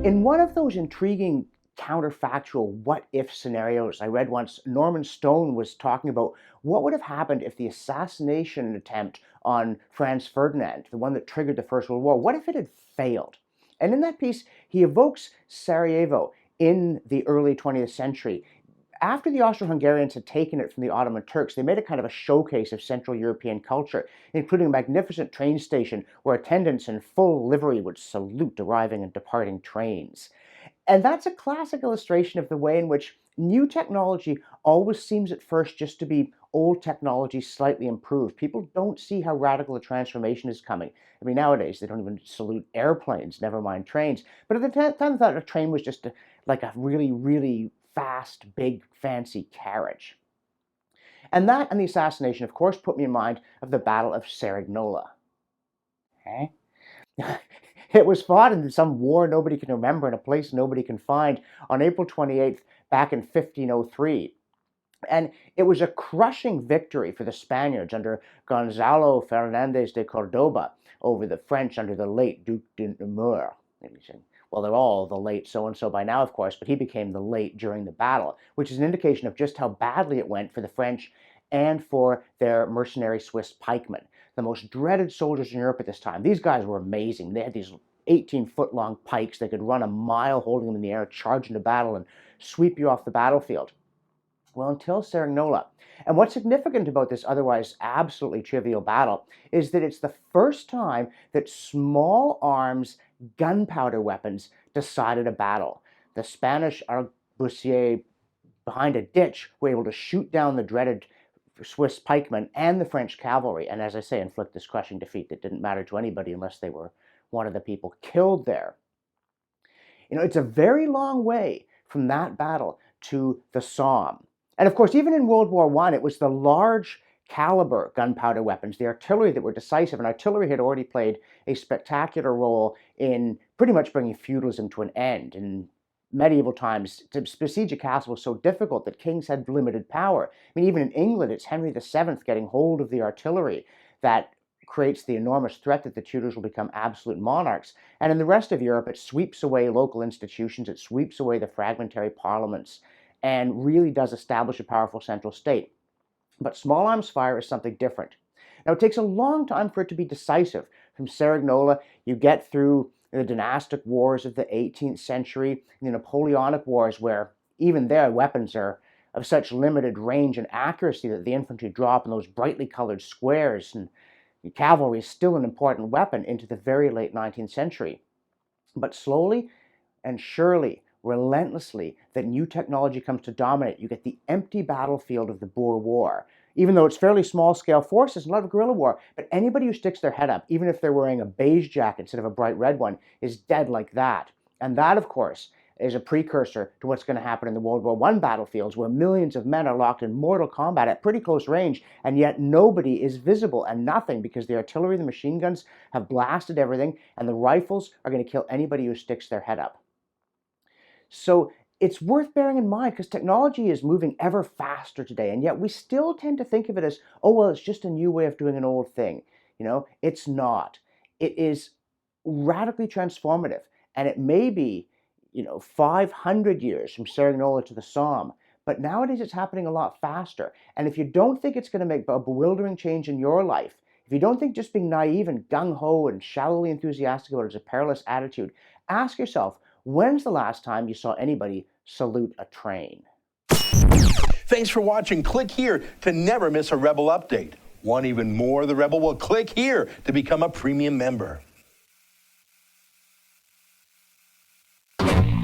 In one of those intriguing counterfactual what-if scenarios I read once, Norman Stone was talking about what would have happened if the assassination attempt on Franz Ferdinand, the one that triggered the First World War, what if it had failed? And in that piece, he evokes Sarajevo in the early 20th century. After the Austro-Hungarians had taken it from the Ottoman Turks, they made a kind of a showcase of Central European culture, including a magnificent train station where attendants in full livery would salute arriving and departing trains. And that's a classic illustration of the way in which new technology always seems at first just to be old technology slightly improved. People don't see how radical a transformation is coming. I mean, nowadays they don't even salute airplanes, never mind trains. But at the time, I thought a train was just like a really, really fast, big, fancy carriage. And that and the assassination, of course, put me in mind of the Battle of Cerignola. Okay? It was fought in some war nobody can remember in a place nobody can find on April 28th back in 1503. And it was a crushing victory for the Spaniards under Gonzalo Fernandez de Cordoba over the French under the late Duc de Nemours. Well, they're all the late so-and-so by now, of course, but he became the late during the battle, which is an indication of just how badly it went for the French and for their mercenary Swiss pikemen, the most dreaded soldiers in Europe at this time. These guys were amazing. They had these 18-foot-long pikes. They could run a mile holding them in the air, charge into battle, and sweep you off the battlefield. Well, until Cerignola. And what's significant about this otherwise absolutely trivial battle is that it's the first time that small arms gunpowder weapons decided a battle. The Spanish arquebusiers behind a ditch were able to shoot down the dreaded Swiss pikemen and the French cavalry, and as I say, inflict this crushing defeat that didn't matter to anybody unless they were one of the people killed there. You know, it's a very long way from that battle to the Somme. And of course, even in World War I, it was the large caliber gunpowder weapons, the artillery, that were decisive. And artillery had already played a spectacular role in pretty much bringing feudalism to an end. In medieval times, to besiege a castle was so difficult that kings had limited power. I mean, even in England, it's Henry VII getting hold of the artillery that creates the enormous threat that the Tudors will become absolute monarchs. And in the rest of Europe, it sweeps away local institutions, it sweeps away the fragmentary parliaments, and really does establish a powerful central state. But small arms fire is something different. Now, it takes a long time for it to be decisive. From Cerignola, you get through the dynastic wars of the 18th century, the Napoleonic Wars, where even their weapons are of such limited range and accuracy that the infantry drop in those brightly colored squares, and cavalry is still an important weapon into the very late 19th century. But slowly and surely, relentlessly, that new technology comes to dominate. You get the empty battlefield of the Boer War, even though it's fairly small-scale forces, a lot of guerrilla war, but anybody who sticks their head up, even if they're wearing a beige jacket instead of a bright red one, is dead like that. And that, of course, is a precursor to what's going to happen in the World War I battlefields, where millions of men are locked in mortal combat at pretty close range, and yet nobody is visible and nothing, because the artillery and the machine guns have blasted everything, and the rifles are going to kill anybody who sticks their head up. So it's worth bearing in mind, because technology is moving ever faster today, and yet we still tend to think of it as, oh, well, it's just a new way of doing an old thing. You know, it's not. It is radically transformative, and it may be, 500 years from Cerignola to the Somme, but nowadays it's happening a lot faster. And if you don't think it's going to make a bewildering change in your life, if you don't think just being naive and gung-ho and shallowly enthusiastic about it is a perilous attitude, ask yourself, when's the last time you saw anybody salute a train? Thanks for watching. Click here to never miss a Rebel update. Want even more of the Rebel? Well, click here to become a premium member.